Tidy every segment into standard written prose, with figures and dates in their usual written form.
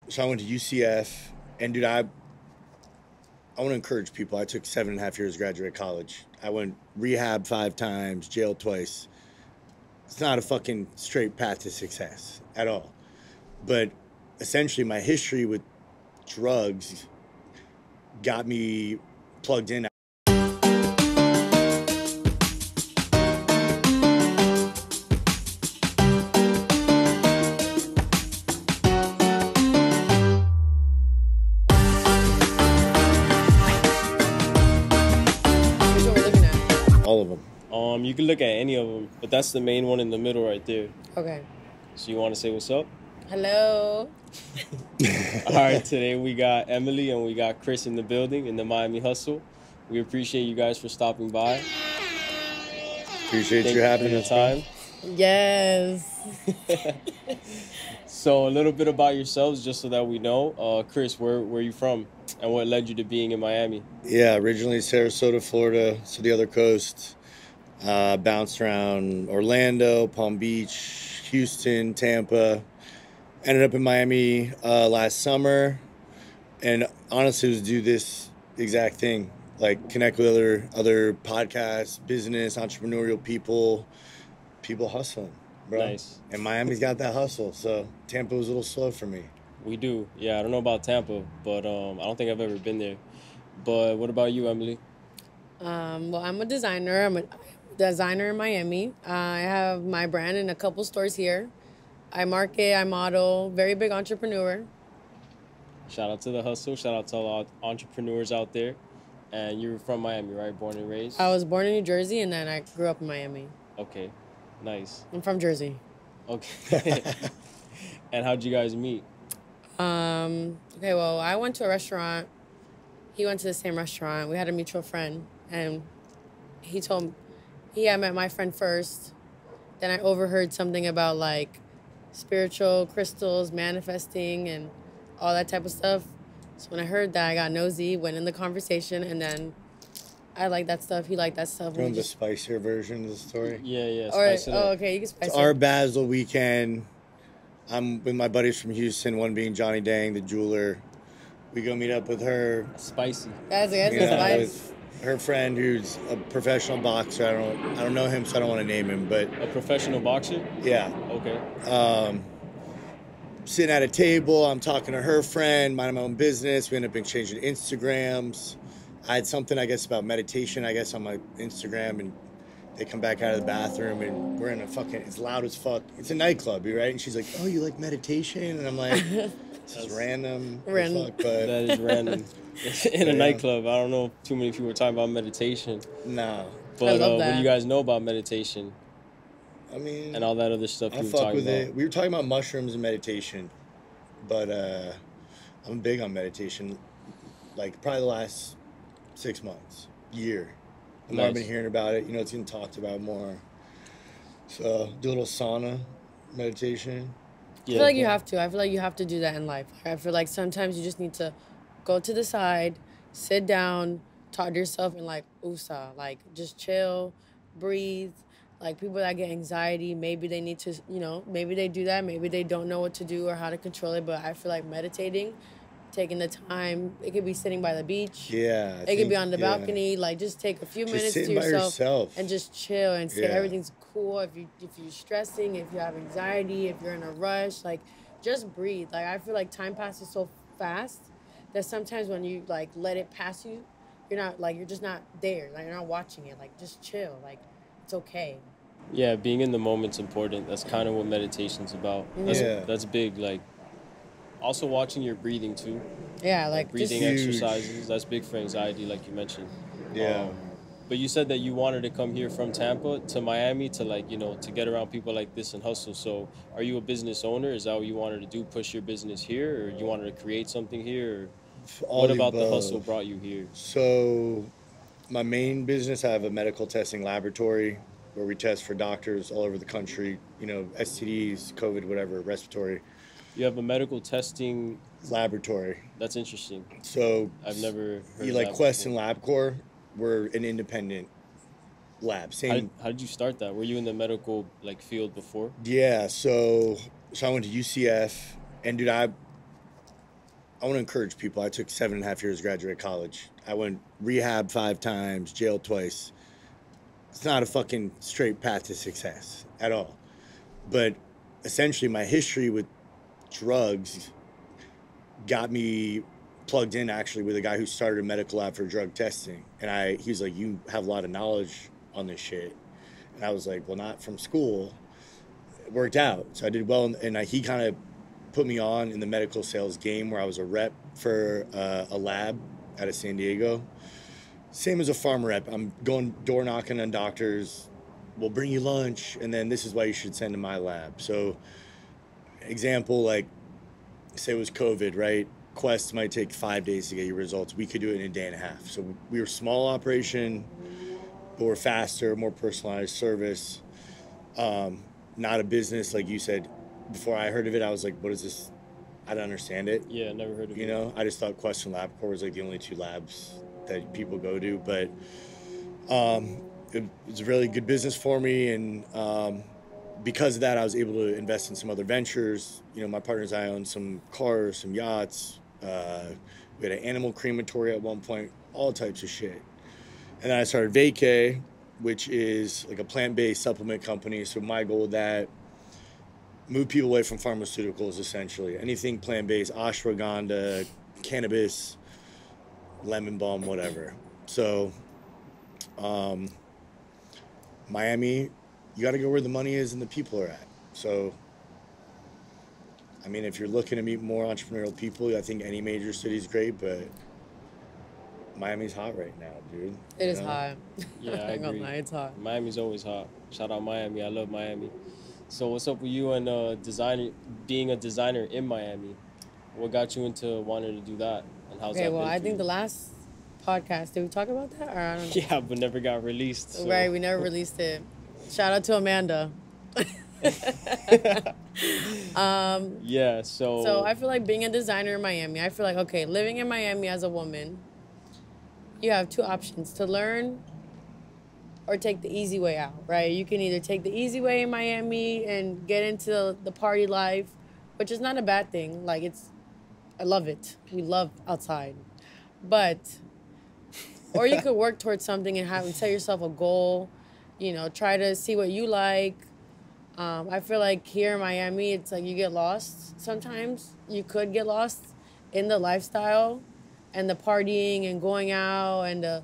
So I went to UCF, and dude, I want to encourage people. I took 7.5 years to graduate college. I went rehab 5 times, jail twice. It's not a fucking straight path to success at all. But essentially, my history with drugs got me plugged in. All of them. You can look at any of them, but that's the main one in the middle right there. Okay. So you want to say what's up? Hello. All right, today we got Emily and we got Chris in the building in the Miami Hustle. We appreciate you guys for stopping by. Appreciate you having us. Time. Yes. So a little bit about yourselves, just so that we know. Chris, where are you from, and what led you to being in Miami? Yeah, originally Sarasota, Florida, so the other coast. Bounced around Orlando, Palm Beach, Houston, Tampa. Ended up in Miami last summer, and honestly, it was to do this exact thing, like connect with other podcasts, business, entrepreneurial people hustling, bro. Nice. And Miami's got that hustle, so Tampa was a little slow for me. We do, yeah. I don't know about Tampa, but I don't think I've ever been there. But what about you, Emily? Well, I'm a designer. I'm a designer in Miami. I have my brand in a couple stores here. I market, I model, very big entrepreneur. Shout out to the hustle. Shout out to all entrepreneurs out there. And you're from Miami, right? Born and raised? I was born in New Jersey, and then I grew up in Miami. Okay, nice. I'm from Jersey. Okay. And how'd you guys meet? Okay, well, I went to a restaurant. He went to the same restaurant. We had a mutual friend, and he had met my friend first. Then I overheard something about, like, spiritual crystals, manifesting, and all that type of stuff. So when I heard that, I got nosy, went in the conversation, and then I liked that stuff. He liked that stuff. You want the spicier version of the story? Yeah. Okay, you can spice it. It's our Basel weekend. I'm with my buddies from Houston, one being Johnny Dang, the jeweler. We go meet up with her. Spicy. That's a spice. With her friend who's a professional boxer. I don't know him, so I don't want to name him, but A professional boxer? yeah. Okay. Sitting at a table, I'm talking to her friend, minding my own business. We end up exchanging Instagrams. I had something, I guess, about meditation, I guess, on my Instagram, and they come back out of the bathroom, and we're in it's loud as fuck. It's a nightclub, right? And she's like, oh, you like meditation? And I'm like, this is random. Random. Fuck, but That is random. In a nightclub, I don't know if too many people were talking about meditation. No. But I love what that. do you guys know about meditation I mean, and all that other stuff I you were fuck talking with about? it. We were talking about mushrooms and meditation, but I'm big on meditation. Like probably the last 6 months, year. The more I've been Nice. hearing about it, it's getting talked about more. So do a little sauna meditation. I feel like you have to. I feel like you have to do that in life. I feel like sometimes you just need to go to the side, sit down, talk to yourself, and like USA, like just chill, breathe. Like people that get anxiety, maybe they need to, maybe they do that, maybe they don't know what to do or how to control it. But I feel like meditating, taking the time, it could be sitting by the beach. Yeah. It could be on the balcony. Like just take a few minutes to sitting by yourself, yourself. and just chill and say Yeah. everything's cool. If you're stressing, if you have anxiety, if you're in a rush, like just breathe. Like I feel like time passes so fast that sometimes when you like let it pass you, you're just not there. Like you're not watching it. Like just chill. Like it's okay. Yeah, being in the moment's important. That's kind of what meditation's about. That's big. Like, also watching your breathing too. Yeah, like breathing just, exercises. That's big for anxiety, like you mentioned. Yeah. But you said that you wanted to come here from Tampa to Miami to to get around people like this and hustle. So are you a business owner? Is that what you wanted to do? Push your business here, or you wanted to create something here? Or what about the hustle brought you here? So my main business, I have a medical testing laboratory where we test for doctors all over the country, STDs, COVID, whatever, respiratory. You have a medical testing laboratory. That's interesting. So I've never heard you of like that Quest before. and LabCorp, we're an independent lab. Same. How did you start that? Were you in the medical field before? Yeah. So I went to UCF, and dude, I I want to encourage people. I took 7.5 years to graduate college. I went rehab 5 times, jail twice. It's not a fucking straight path to success at all. But essentially, my history with drugs got me plugged in actually with a guy who started a medical lab for drug testing. And he was like, you have a lot of knowledge on this shit. And I was like, well, not from school. It worked out. So I did well. And he kind of put me on in the medical sales game where I was a rep for a lab out of San Diego. Same as a farm rep. I'm going door knocking on doctors. We'll bring you lunch. And then this is why you should send to my lab. So example, like say it was COVID, right? Quest might take 5 days to get your results. We could do it in a day and a half. So we were small operation, but we're faster, more personalized service. Not a business, like you said. Before I heard of it, I was like, what is this? I don't understand it. Yeah, never heard of it. You know, I just thought Quest and LabCorp was like the only 2 labs that people go to. But it's a really good business for me. And because of that, I was able to invest in some other ventures. You know, my partners and I owned some cars, some yachts. We had an animal crematory at one point, all types of shit. And then I started Vacay, which is like a plant-based supplement company. So my goal with that, move people away from pharmaceuticals, essentially. Anything plant-based, ashwagandha, cannabis, lemon balm, whatever. So Miami, you got to go where the money is and the people are at. So, I mean, if you're looking to meet more entrepreneurial people, I think any major city is great, but Miami's hot right now, dude. It is hot. Yeah, I agree. It's hot. Miami's always hot. Shout out Miami. I love Miami. So what's up with you and being a designer in Miami? What got you into wanting to do that? And how's that been I for think you? the last podcast, did we talk about that? Or I don't know. Yeah, but never got released. So. Right, we never released it. Shout out to Amanda. Yeah, so I feel like being a designer in Miami, I feel like, okay, living in Miami as a woman, you have 2 options: to learn or take the easy way out, right? You can either take the easy way in Miami and get into the party life, which is not a bad thing. Like, I love it. We love outside. But, or you could work towards something and set yourself a goal, you know, try to see what you like. I feel like here in Miami, it's like you get lost sometimes. You could get lost in the lifestyle and the partying and going out and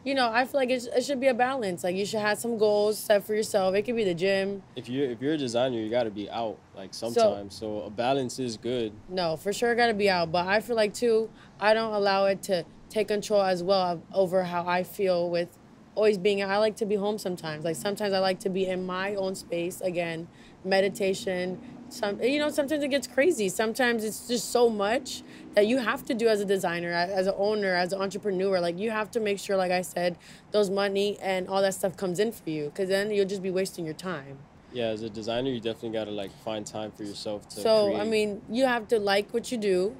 you know, I feel like it should be a balance. Like, you should have some goals set for yourself. It could be the gym. if you're a designer, you got to be out like sometimes. So a balance is good. No, for sure, got to be out. But I feel like, too, I don't allow it to take control as well over how I feel with always being out. I like to be home sometimes. Like, sometimes I like to be in my own space. Again, meditation. Sometimes it gets crazy. Sometimes it's just so much that you have to do as a designer, as an owner, as an entrepreneur. Like, you have to make sure, like I said, those money and all that stuff comes in for you, because then you'll just be wasting your time. Yeah, as a designer, you definitely got to like find time for yourself to So, create. I mean, you have to like what you do.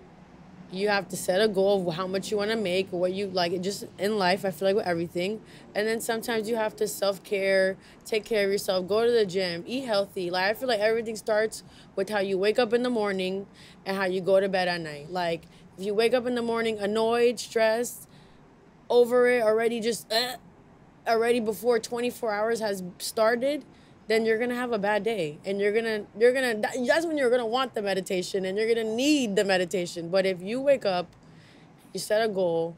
You have to set a goal of how much you want to make or what you like. Just in life, I feel like with everything. And then sometimes you have to self-care, take care of yourself, go to the gym, eat healthy. Like, I feel like everything starts with how you wake up in the morning and how you go to bed at night. Like, if you wake up in the morning annoyed, stressed, over it, already before 24 hours has started, then you're going to have a bad day. And that's when you're going to want the meditation and you're going to need the meditation. But if you wake up, you set a goal,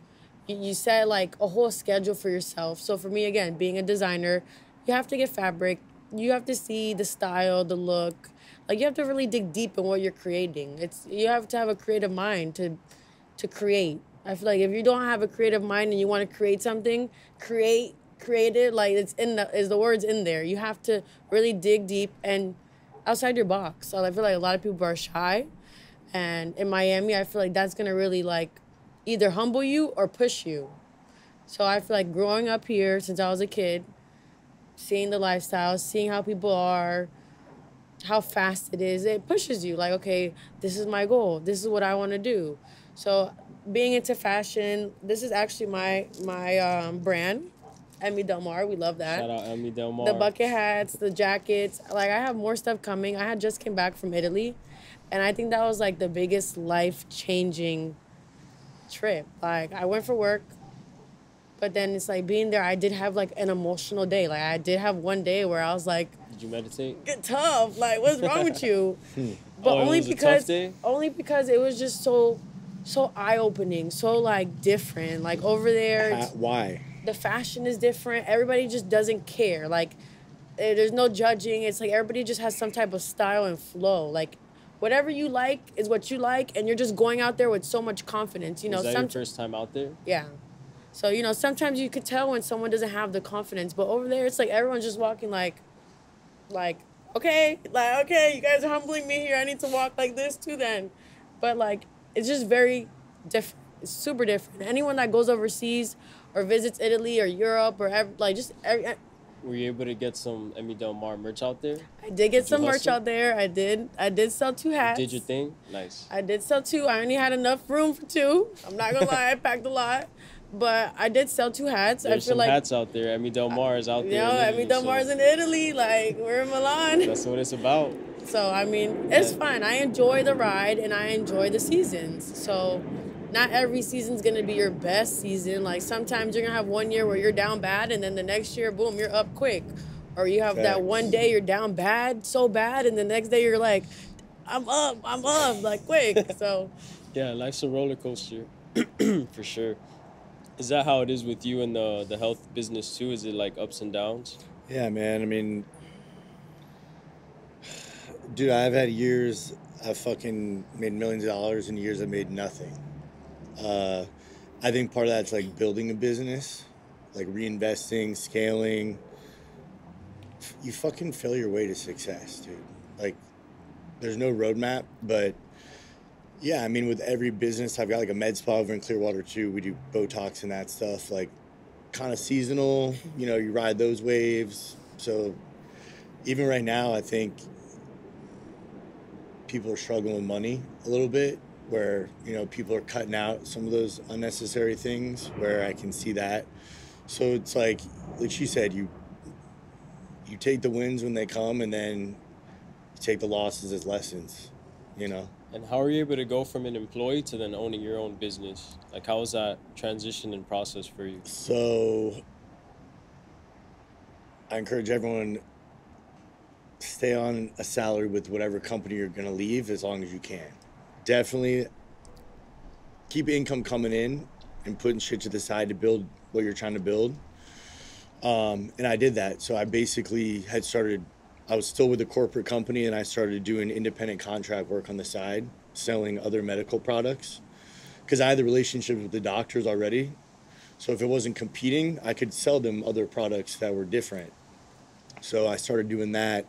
you set like a whole schedule for yourself. So for me, again, being a designer, you have to get fabric. You have to see the style, the look. Like, you have to really dig deep in what you're creating. You have to have a creative mind to create. I feel like if you don't have a creative mind and you want to create something, create it, like the words in there. You have to really dig deep and outside your box. So I feel like a lot of people are shy, and in Miami, I feel like that's gonna really like either humble you or push you. So I feel like growing up here since I was a kid, seeing the lifestyle, seeing how people are, how fast it is, it pushes you. Like, okay, this is my goal. This is what I want to do. So being into fashion, this is actually my brand. Emi Del Mar, we love that. Shout out Emi Del Mar. The bucket hats, the jackets. Like, I have more stuff coming. I had just came back from Italy, And I think that was like the biggest life-changing trip. Like I went for work, but then it's like being there, I did have like an emotional day. Like I did have one day where I was like, Did you meditate? get tough. Like, what's wrong with you? But Oh, it was a tough day? only because it was just so eye-opening, so like different. Like over there, Why? the fashion is different. Everybody just doesn't care. Like there's no judging. It's like everybody just has some type of style and flow. Like whatever you like is what you like, and you're just going out there with so much confidence. You know, Was that your first time out there? yeah. So, you know, sometimes you could tell when someone doesn't have the confidence, but over there, it's like everyone's just walking like, okay, you guys are humbling me here. I need to walk like this too then. But, like, it's just very different. It's super different. Anyone that goes overseas or visits Italy or Europe or, Were you able to get some Emi Del Mar merch out there? I did get some merch hustle? out there. I did sell 2 hats. Did your thing? Nice. I did sell 2. I only had enough room for 2. I'm not going to lie. I packed a lot. But I did sell 2 hats. There's I feel some like hats out there. Emi Del Mar is out there. Emi Del Mar's in Italy. Like, we're in Milan. That's what it's about. So, I mean, it's fine. I enjoy the ride and I enjoy the seasons. So, not every season's going to be your best season. Like, sometimes you're going to have one year where you're down bad and then the next year, boom, you're up quick. Or you have that one day you're down bad, so bad, and the next day you're like, I'm up, like, quick. So, yeah, life's a roller coaster, for sure. Is that how it is with you in the health business too? Is it like ups and downs? Yeah, man. I mean, dude, I've had years, I've fucking made millions of dollars and years I've made nothing. I think part of that's like building a business, like reinvesting, scaling. You fucking fail your way to success, dude. Like, there's no roadmap, but yeah, I mean, with every business, I've got like a med spa over in Clearwater too. We do Botox and that stuff, like kind of seasonal, you know, you ride those waves. So even right now, I think people are struggling with money a little bit, where, you know, people are cutting out some of those unnecessary things, where I can see that. So it's like she said, you take the wins when they come, and then you take the losses as lessons, you know? And how are you able to go from an employee to then owning your own business? Like, how was that transition and process for you? So I encourage everyone, stay on a salary with whatever company you're going to leave as long as you can. Definitely keep income coming in and putting shit to the side to build what you're trying to build. And I did that. So I basically I was still with a corporate company, and I started doing independent contract work on the side, selling other medical products, because I had the relationships with the doctors already. So if it wasn't competing, I could sell them other products that were different. So I started doing that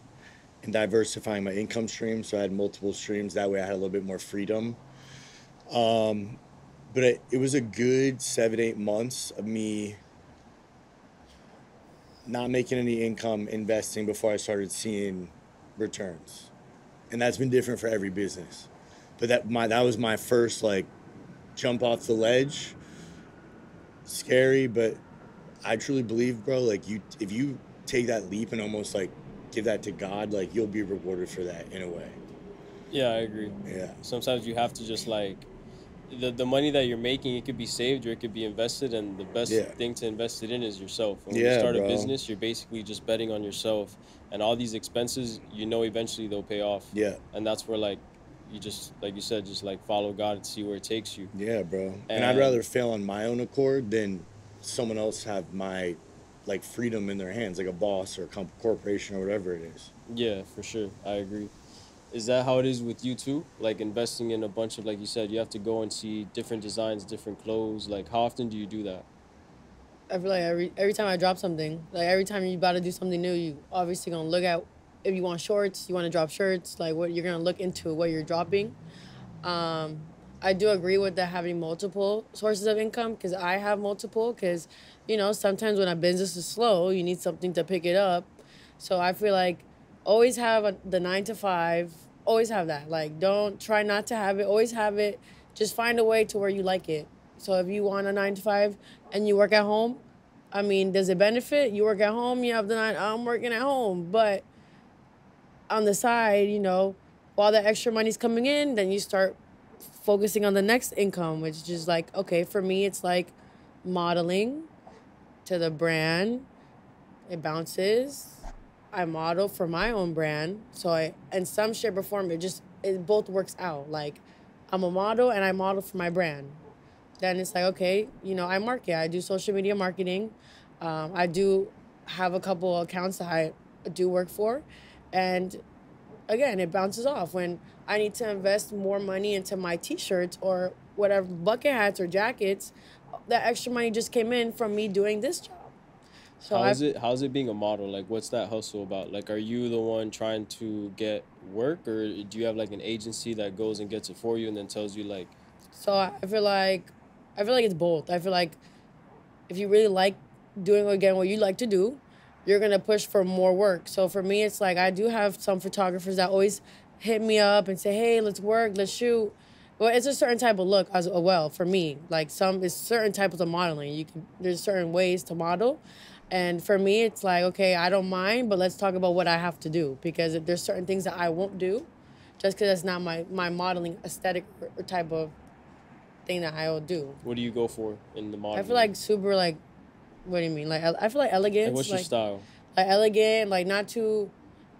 and diversifying my income streams. So I had multiple streams. That way I had a little bit more freedom. But it was a good 7-8 months of me not making any income, investing, before I started seeing returns. And that's been different for every business. But that was my first, like, jump off the ledge. Scary, but I truly believe, bro, like, if you take that leap and almost, like, give that to God, like, you'll be rewarded for that in a way. Yeah, I agree. Yeah. Sometimes you have to just, like, the money that you're making, it could be saved or it could be invested, and the best thing to invest it in is yourself. And when you start a business, you're basically just betting on yourself, and all these expenses, you know, eventually they'll pay off. Yeah. And that's where, like, you just, like you said, just like follow God and see where it takes you. Yeah, bro. And I'd rather fail on my own accord than someone else have my, like, freedom in their hands, like a boss or a corporation or whatever it is. Yeah, for sure. I agree. Is that how it is with you too? Like, investing in a bunch of, like you said, you have to go and see different designs, different clothes. Like, how often do you do that? I feel like every time I drop something, like every time you're about to do something new, you obviously gonna look at, if you want shorts, you want to drop shirts, like what you're gonna look into what you're dropping. I do agree with that, having multiple sources of income, because I have multiple, because, you know, sometimes when a business is slow, you need something to pick it up. So I feel like always have the 9 to 5, always have that. Like, don't try not to have it, always have it. Just find a way to where you like it. So if you want a 9 to 5 and you work at home, I mean, does it benefit? You work at home, you have the 9, I'm working at home. But on the side, you know, while the extra money's coming in, then you start focusing on the next income, which is like, okay, for me, it's like modeling to the brand. It bounces. I model for my own brand. So in some shape or form, it both works out. Like, I'm a model and I model for my brand. Then it's like, okay, I market. I do social media marketing. I do have a couple of accounts that I do work for. And again, it bounces off. When I need to invest more money into my T-shirts or whatever, bucket hats or jackets, that extra money just came in from me doing this job. So how's it being a model? Like, what's that hustle about? Like, are you the one trying to get work, or do you have like an agency that goes and gets it for you and then tells you like? So I feel like it's both. I feel like if you really like doing again what you like to do, you're gonna push for more work. So for me, it's like I do have some photographers that always hit me up and say, "Hey, let's work, let's shoot." Well, it's a certain type of look as well for me. Like it's certain types of modeling. There's certain ways to model. And for me, it's like, okay, I don't mind, but let's talk about what I have to do. Because if there's certain things that I won't do, just because that's not my modeling aesthetic or type of thing that I will do. What do you go for in the modeling? I feel like super, like, what do you mean? Like, I feel like elegant. Like, what's your style? Like elegant, like not too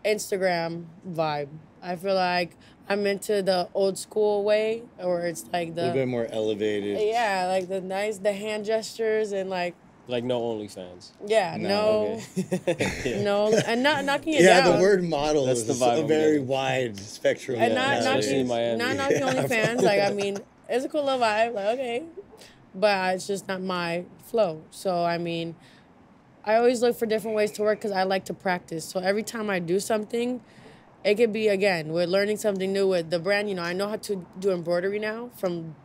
Instagram vibe. I feel like I'm into the old school way, or it's like a little bit more elevated. Yeah, like the hand gestures and like. Like no OnlyFans. Yeah, no, okay. Yeah. No, and not knocking it down. Yeah, the word model That's is a very wide spectrum. And not especially in Miami. Not knocking OnlyFans. Like, I mean, it's a cool little vibe. Like, okay, but it's just not my flow. So I mean, I always look for different ways to work because I like to practice. So every time I do something, it could be, again, we're learning something new with the brand. I know how to do embroidery now from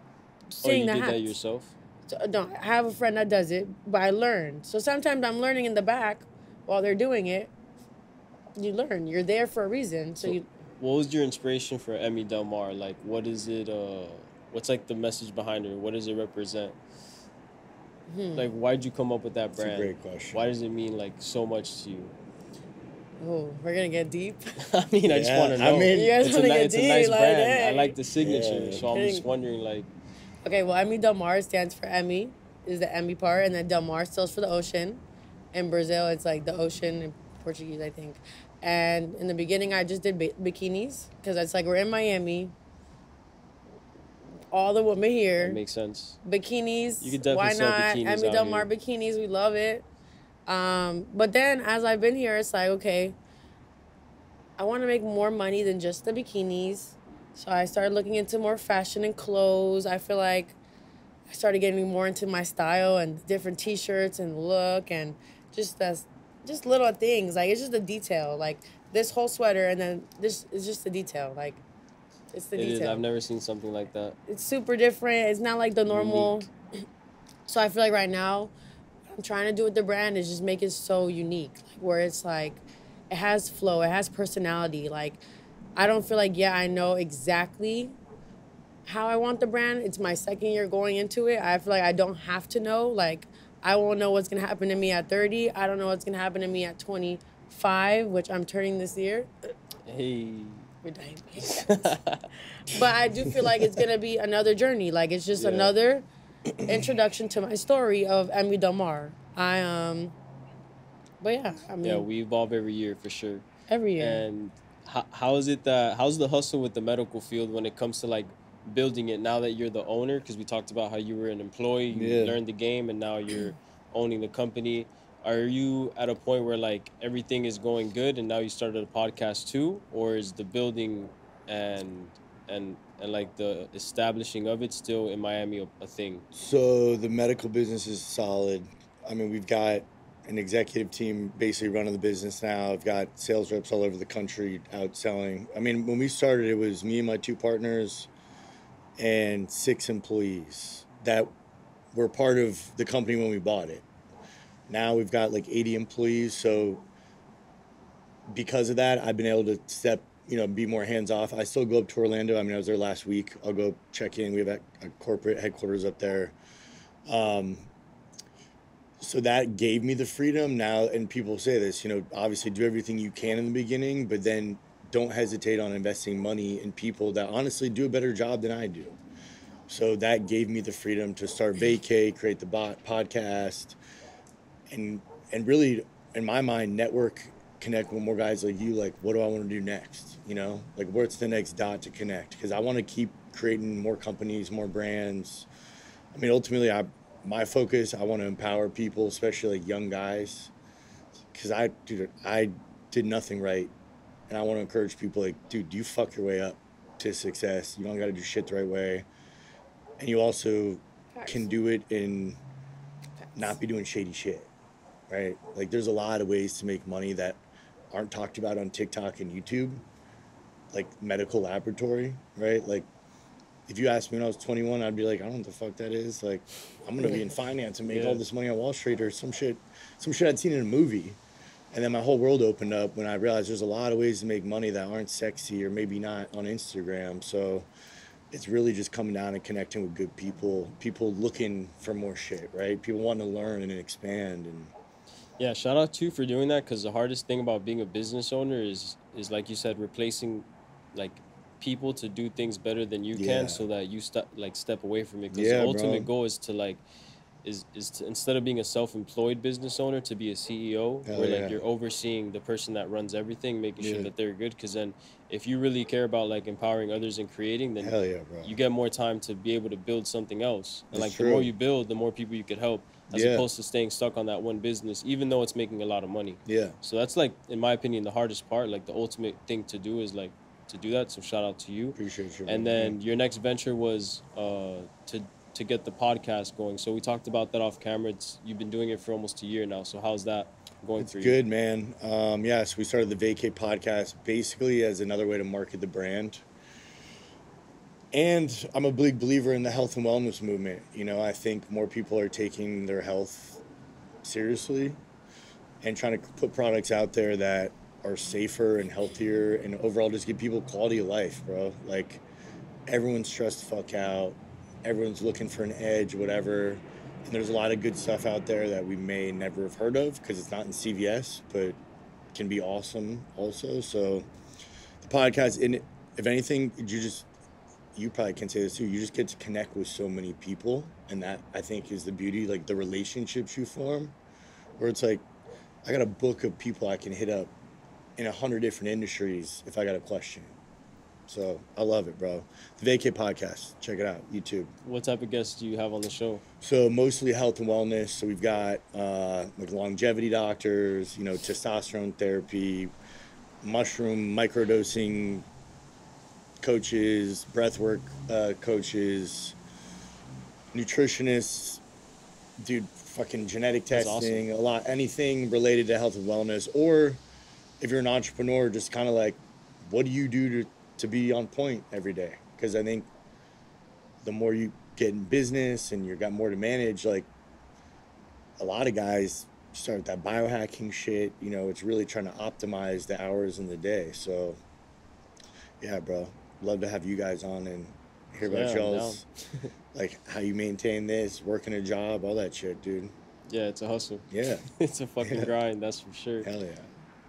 seeing the hats. You did that yourself? So, no, I have a friend that does it, but I learned. So sometimes I'm learning in the back while they're doing it. You learn. You're there for a reason. So what was your inspiration for Emi Del Mar? Like, what is it? What's like the message behind it? What does it represent? Like, why'd you come up with that brand? That's a great question. Why does it mean like so much to you? Oh, we're gonna get deep. I mean, I just want to know. I mean, you guys want to get deep? It's a nice like, brand. hey. I like the signature, so I'm just wondering, like. Okay, well, Emi Del Mar stands for Emi, is the Emi part, and then Del Mar stands for the ocean. In Brazil, it's like the ocean in Portuguese, I think. And in the beginning, I just did bikinis because it's like we're in Miami. All the women here. That makes sense. Bikinis. You could definitely sell bikinis. Why not? Emi Del Mar bikinis, we love it. But then as I've been here, it's like, okay, I want to make more money than just the bikinis. So I started looking into more fashion and clothes. I feel like I started getting more into my style and different T-shirts and look and just little things. Like, it's just the detail. Like, this whole sweater and then this is just the detail. Like, it's the detail. It is. I've never seen something like that. It's super different. It's not like the normal. Unique. So I feel like right now, what I'm trying to do with the brand is just make it so unique. Like, where it's like, it has flow. It has personality. Like, I don't feel like, I know exactly how I want the brand. It's my second year going into it. I feel like I don't have to know. Like, I won't know what's going to happen to me at 30. I don't know what's going to happen to me at 25, which I'm turning this year. Hey. We're dying. But I do feel like it's going to be another journey. Like, it's just another introduction to my story of Emi Del Mar. But yeah, I mean. Yeah, we evolve every year for sure. Every year. And how's the hustle with the medical field when it comes to like building it now that you're the owner? Because we talked about how you were an employee, you learned the game, and now you're owning the company. Are you at a point where like everything is going good and now you started a podcast too, or is the building and like the establishing of it still in Miami a thing? So the medical business is solid. I mean, we've got an executive team basically running the business now. I've got sales reps all over the country out selling. I mean, when we started, it was me and my two partners and 6 employees that were part of the company when we bought it. Now we've got like 80 employees. So because of that, I've been able to be more hands off. I still go up to Orlando. I mean, I was there last week. I'll go check in. We have a corporate headquarters up there. So that gave me the freedom now, and people say this, obviously do everything you can in the beginning, but then don't hesitate on investing money in people that honestly do a better job than I do. So that gave me the freedom to start Vacay, create the podcast, and really, in my mind, network, connect with more guys like you. Like, what do I want to do next? You know, like, what's the next dot to connect? Because I want to keep creating more companies, more brands. I mean, ultimately, my focus, I want to empower people, especially like young guys. Because I did nothing right, and I want to encourage people like, dude, you fuck your way up to success. You don't got to do shit the right way. And you also can do it and not be doing shady shit, right? Like, there's a lot of ways to make money that aren't talked about on TikTok and YouTube, like medical laboratory, right? Like, if you asked me when I was 21, I'd be like, I don't know what the fuck that is. Like, I'm going to be in finance and make all this money on Wall Street or some shit I'd seen in a movie. And then my whole world opened up when I realized there's a lot of ways to make money that aren't sexy or maybe not on Instagram. So it's really just coming down and connecting with good people looking for more shit, right? People wanting to learn and expand. And yeah, shout out to you for doing that, because the hardest thing about being a business owner is like you said, replacing like people to do things better than you can, so that you step away from it. Because the ultimate goal is to like is to, instead of being a self-employed business owner, to be a CEO, where like you're overseeing the person that runs everything, making sure that they're good. Because then if you really care about like empowering others and creating, then you get more time to be able to build something else. And like the more you build, the more people you could help, as opposed to staying stuck on that one business, even though it's making a lot of money. So that's like, in my opinion, the hardest part. Like the ultimate thing to do is like to do that. So shout out to you. Appreciate you. And then your next venture was to get the podcast going. So we talked about that off camera. You've been doing it for almost a year now. So how's that going for you? It's good, man. So we started the Vacay podcast basically as another way to market the brand. And I'm a big believer in the health and wellness movement. You know, I think more people are taking their health seriously and trying to put products out there that are safer and healthier and overall just give people quality of life, bro. Like, everyone's stressed the fuck out. Everyone's looking for an edge, whatever. And there's a lot of good stuff out there that we may never have heard of because it's not in CVS, but can be awesome also. So the podcast, if anything, you probably can say this too, you just get to connect with so many people. And that, I think, is the beauty, like the relationships you form, where it's like, I got a book of people I can hit up in 100 different industries if I got a question. So I love it, bro. The Vacay podcast, check it out, YouTube. What type of guests do you have on the show? So mostly health and wellness. So we've got like longevity doctors, testosterone therapy, mushroom microdosing coaches, breathwork coaches, nutritionists, dude, fucking genetic testing, awesome. Anything related to health and wellness. Or if you're an entrepreneur, just kind of like, what do you do to be on point every day? Because I think the more you get in business and you've got more to manage, like a lot of guys start with that biohacking shit, it's really trying to optimize the hours in the day. So yeah, bro, love to have you guys on and hear about y'all's like how you maintain this, working a job, all that shit, dude. Yeah, it's a hustle. Yeah. It's a fucking grind, that's for sure. Hell yeah.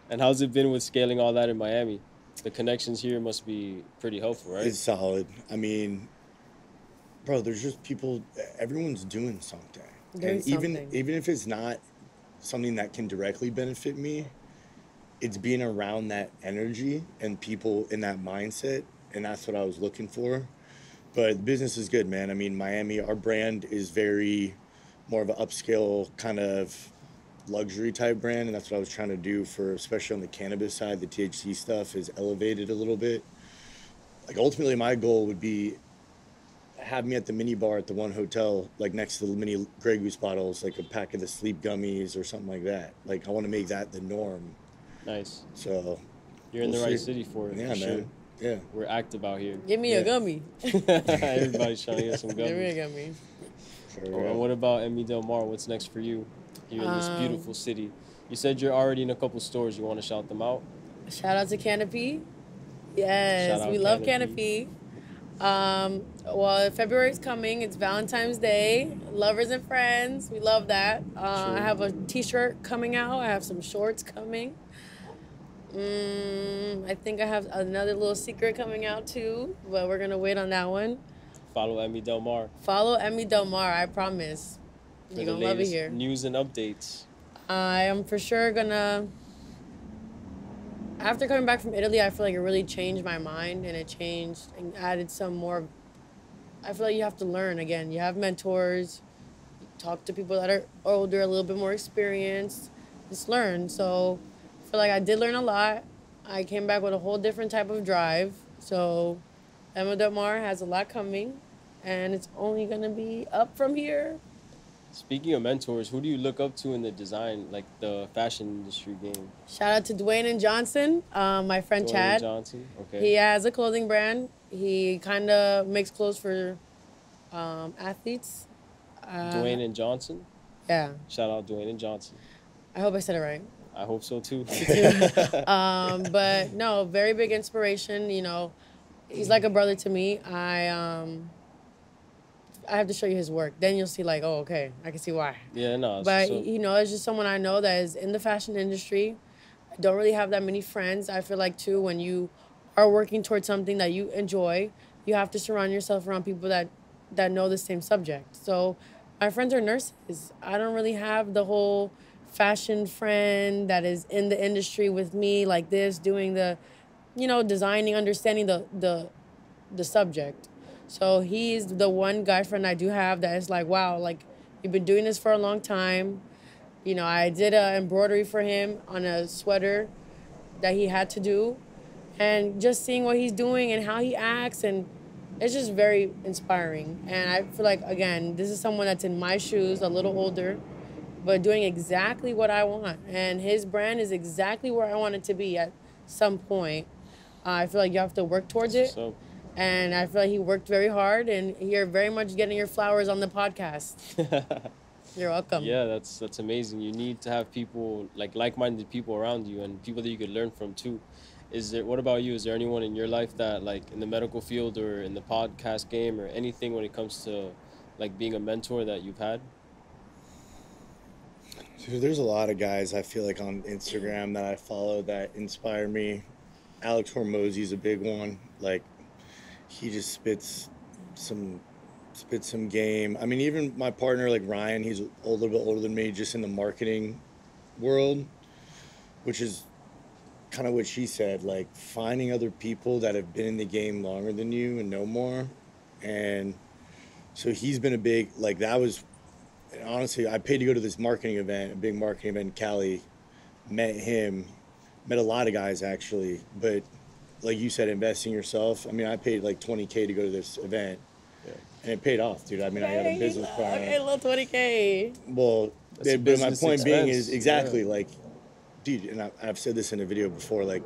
And how's it been with scaling all that in Miami? The connections here must be pretty helpful, right? It's solid. I mean, bro, there's just people, everyone's doing something. Even if it's not something that can directly benefit me, it's being around that energy and people in that mindset, and that's what I was looking for. But business is good, man. I mean, Miami, our brand is very more of an upscale kind of luxury type brand, and that's what I was trying to do for, especially on the cannabis side. The THC stuff is elevated a little bit. Like, ultimately my goal would be have me at the mini bar at the one hotel, like next to the mini Grey Goose bottles, like a pack of the sleep gummies or something like that. Like, I want to make that the norm. Nice. So you're in the right city for it. Yeah, for man. Sure. Yeah. We're active out here. Give me a gummy. Everybody's trying to get some gummies. Give me a gummy. And what about Emi Del Mar? What's next for you here in this beautiful city? You said you're already in a couple stores. You want to shout them out? Shout out to Canopy. Yes, we love Canopy. Well, February's coming. It's Valentine's Day. Lovers and friends. We love that. I have a t-shirt coming out. I have some shorts coming. I think I have another little secret coming out too, but we're gonna wait on that one. Follow Emi Del Mar Follow Emi Del Mar, I promise. for You're the gonna love it latest here. news and updates. I am for sure gonna. After coming back from Italy, I feel like it really changed my mind, and it changed and added some more. I feel like you have to learn again. You have mentors, talk to people that are older, a little bit more experienced, just learn. So I feel like I did learn a lot. I came back with a whole different type of drive. So Emma Del Mar has a lot coming, and it's only going to be up from here. Speaking of mentors, who do you look up to in the design, like the fashion industry game? Shout out to Dwayne and Johnson, my friend Dwayne Chad. Johnson. Okay. He has a clothing brand. He kind of makes clothes for athletes. Dwayne and Johnson. Yeah, Shout out Dwayne and Johnson. I hope I said it right. I hope so too. But no, very big inspiration. You know, he's like a brother to me. I have to show you his work. Then you'll see, like, oh, okay, I can see why. Yeah, no. But, So, you know, it's just someone I know that is in the fashion industry. I don't really have that many friends. I feel like, too, when you are working towards something that you enjoy, you have to surround yourself around people that know the same subject. So my friends are nurses. I don't really have the whole fashion friend that is in the industry with me like this, doing the, you know, designing, understanding the subject. So he's the one guy friend I do have that is like, wow, like, you've been doing this for a long time. You know, I did a embroidery for him on a sweater that he had to do. And just seeing what he's doing and how he acts, and it's just very inspiring. And I feel like, again, this is someone that's in my shoes, a little older, but doing exactly what I want. And his brand is exactly where I want it to be at some point. I feel like you have to work towards it. so And I feel like he worked very hard, and you're very much getting your flowers on the podcast. You're welcome. yeah, that's amazing. You need to have people like-minded people around you and people that you could learn from too. What about you? Is there anyone in your life that, like, in the medical field or in the podcast game or anything when it comes to like being a mentor that you've had? Dude, there's a lot of guys I feel like on Instagram that I follow that inspire me. Alex Hormozy's a big one. Like, he just spits some game. I mean, even my partner, like Ryan, he's a little bit older than me, just in the marketing world, which is kind of what she said, like finding other people that have been in the game longer than you and know more. And so he's been a big, like, that was, honestly, I paid to go to this marketing event, a big marketing event in Cali, met him, met a lot of guys actually, but like you said, investing yourself. I mean, I paid like $20K to go to this event, and it paid off, dude. I mean, I got a business partner. Okay, little $20K. Well, That's a but my business point being is expense. exactly Yeah. like, dude, and I've said this in a video before, like,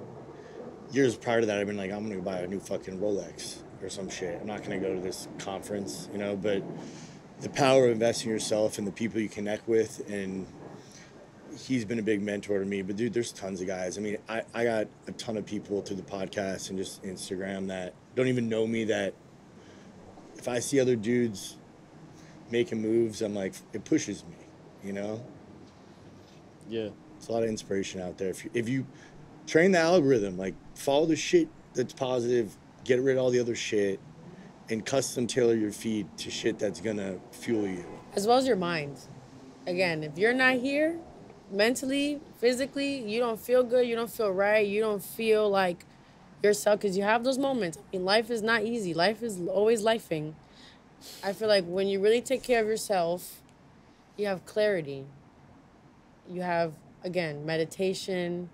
years prior to that, I've been like, I'm gonna buy a new fucking Rolex or some shit. I'm not gonna go to this conference, you know. But the power of investing in yourself and the people you connect with, and he's been a big mentor to me. But dude, there's tons of guys. I mean, I got a ton of people through the podcast and just Instagram that don't even know me, that if I see other dudes making moves, I'm like, it pushes me, you know. Yeah. It's a lot of inspiration out there. If you train the algorithm, like, follow the shit that's positive, get rid of all the other shit, and custom tailor your feed to shit that's gonna fuel you. As well as your mind. Again, if you're not here, mentally, physically, you don't feel good, you don't feel right, you don't feel like yourself, because you have those moments. I mean, life is not easy. Life is always lifing. I feel like when you really take care of yourself, you have clarity. You have, again, meditation,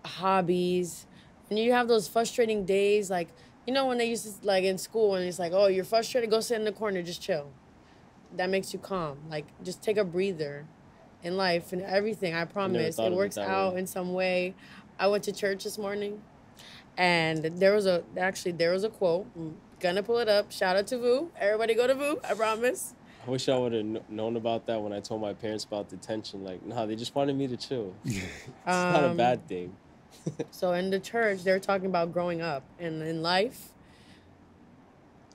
hobbies. And you have those frustrating days, like, you know, when they used to, like, in school, and it's like, oh, you're frustrated, go sit in the corner, just chill. That makes you calm. Like, just take a breather in life and everything. I promise. thought It of it works that out way. in some way. I went to church this morning, and there was a quote. I'm gonna pull it up. Shout out to Vu. Everybody go to Vu, I promise. I wish I would have known about that when I told my parents about detention. Like, nah, they just wanted me to chill. It's not a bad thing. So in the church, they're talking about growing up. And in life,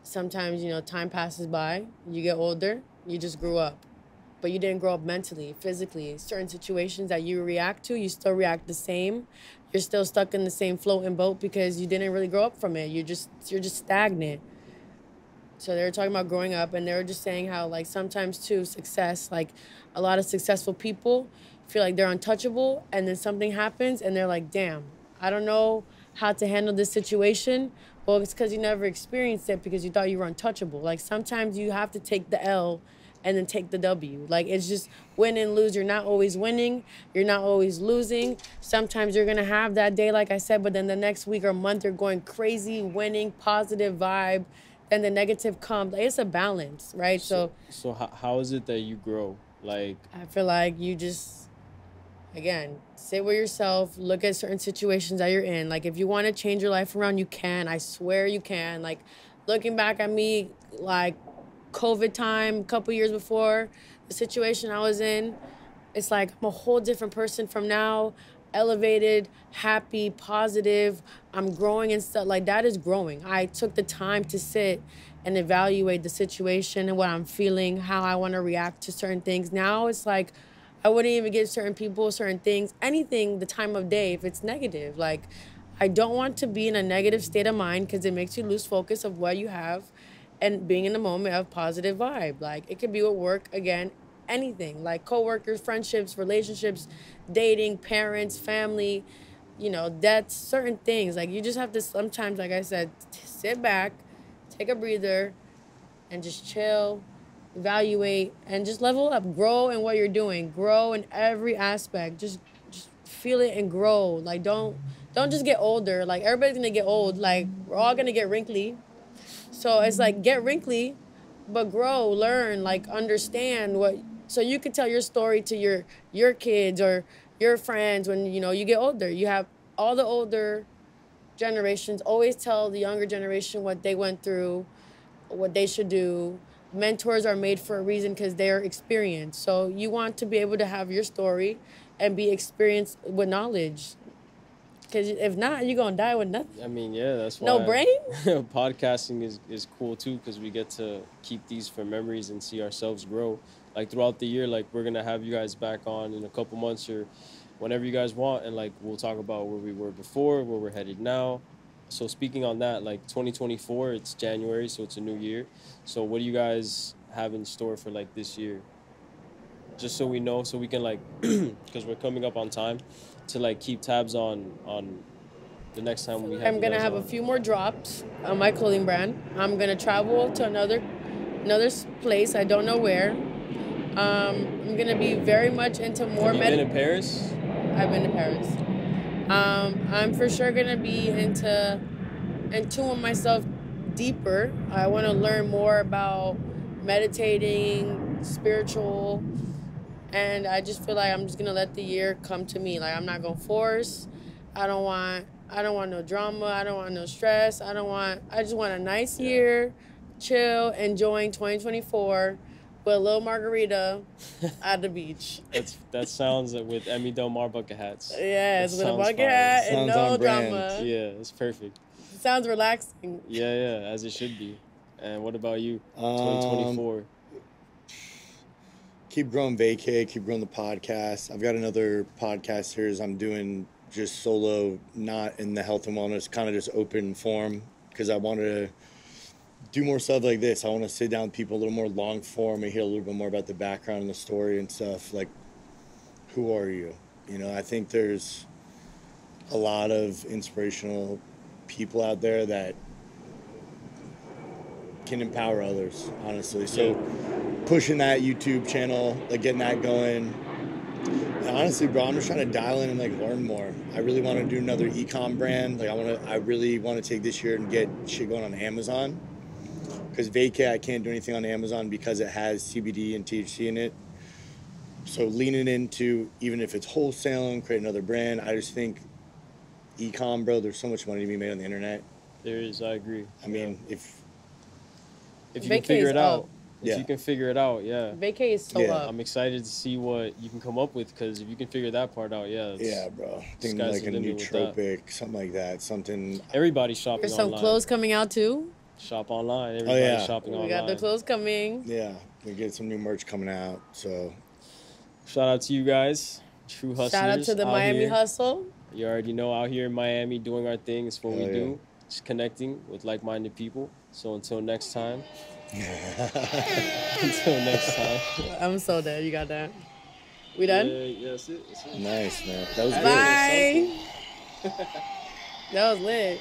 sometimes, you know, time passes by. You get older. You just grew up. But you didn't grow up mentally, physically. Certain situations that you react to, you still react the same. you're still stuck in the same floating boat because you didn't really grow up from it. You're just stagnant. So they were talking about growing up, and they were just saying how, like, sometimes too, success, like, a lot of successful people feel like they're untouchable, and then something happens, and they're like, damn, I don't know how to handle this situation. Well, it's because you never experienced it because you thought you were untouchable. Like, sometimes you have to take the L and then take the W. Like, it's just win and lose. You're not always winning. You're not always losing. Sometimes you're going to have that day, like I said, but then the next week or month, you're going crazy, winning, positive vibe. Then the negative comes. Like, it's a balance, right? So how is it that you grow? Like, I feel like you just, again, sit with yourself, look at certain situations that you're in. Like, if you want to change your life around, you can. I swear you can. Like, looking back at me, like, COVID time, a couple years before, the situation I was in, it's like I'm a whole different person from now. Elevated, happy, positive. I'm growing and stuff. Like, that is growing. I took the time to sit and evaluate the situation and what I'm feeling, how I want to react to certain things. Now it's like I wouldn't even give certain people, certain things, anything the time of day if it's negative. Like, I don't want to be in a negative state of mind because it makes you lose focus of what you have and being in the moment of positive vibe. Like, it could be with work, again, anything, like coworkers, friendships, relationships, dating, parents, family, that's certain things. Like, you just have to sometimes, like I said, sit back, take a breather, and just chill, evaluate, and just level up. Grow in what you're doing. Grow in every aspect. Just feel it and grow. Like, don't just get older. Like, everybody's gonna get old. Like, we're all gonna get wrinkly. So it's like, get wrinkly, but grow, learn, like, understand so you can tell your story to your kids or your friends when, you get older. You have all the older generations always tell the younger generation what they went through, what they should do. Mentors are made for a reason because they're experienced. So you want to be able to have your story and be experienced with knowledge. Because if not, you're going to die with nothing. I mean, yeah, that's why. No brain? Podcasting is cool, too, because we get to keep these for memories and see ourselves grow. Like, throughout the year, like, we're going to have you guys back on in a couple months or whenever you guys want. And, like, we'll talk about where we were before, where we're headed now. So speaking on that, like, 2024, it's January, so it's a new year. So what do you guys have in store for, like, this year? Just so we know, so we can, like, because we're coming up on time, to, like, keep tabs on the next time we have. I'm gonna have a few more drops on my clothing brand. I'm gonna travel to another place. I don't know where. I'm gonna be very much into more. Have you been to Paris? I've been to Paris. I'm for sure gonna be into tune myself deeper. I want to learn more about meditating, spiritual. And I just feel like I'm just gonna let the year come to me. Like, I'm not gonna force. I don't want no drama. I don't want no stress. I just want a nice year, chill, enjoying 2024 with a little margarita at the beach. That sounds with Emi Del Mar bucket hats. Yes, with a bucket hat and no drama. Yeah, it's perfect. It sounds relaxing. Yeah, as it should be. And what about you? 2024. Keep growing Vacay, keep growing the podcast. I've got another podcast series I'm doing just solo, not in the health and wellness, kind of just open form, because I want to do more stuff like this. I want to sit down with people a little more long form and hear a little bit more about the background and the story and stuff. Like, who are you? I think there's a lot of inspirational people out there that can empower others, honestly. So pushing that YouTube channel, like, getting that going. And honestly, bro, I'm just trying to dial in and, like, learn more. I really want to do another e-com brand. Like, I really want to take this year and get shit going on Amazon. Because Vacay, I can't do anything on Amazon because it has CBD and THC in it. So leaning into, even if it's wholesaling, create another brand. I just think e-com, bro, there's so much money to be made on the internet. There is, I agree. I mean, if you can figure it out. Yeah. If you can figure it out, yeah. Vacay is so up. I'm excited to see what you can come up with, because if you can figure that part out, yeah, bro. Think like a nootropic, something like that. Something. Everybody's shopping There's online. some clothes coming out too. Shop online. Everybody's shopping online. We got the clothes coming. Yeah, we get some new merch coming out. So, shout out to you guys, true hustlers. Shout out to the Miami Hustle. You already know, out here in Miami doing our thing is what we yeah. do. Just connecting with like-minded people. So until next time. Until next time. I'm so dead. You got that. We done? Yeah, that's it. That's it. Nice, man. That was good. Bye. That was lit.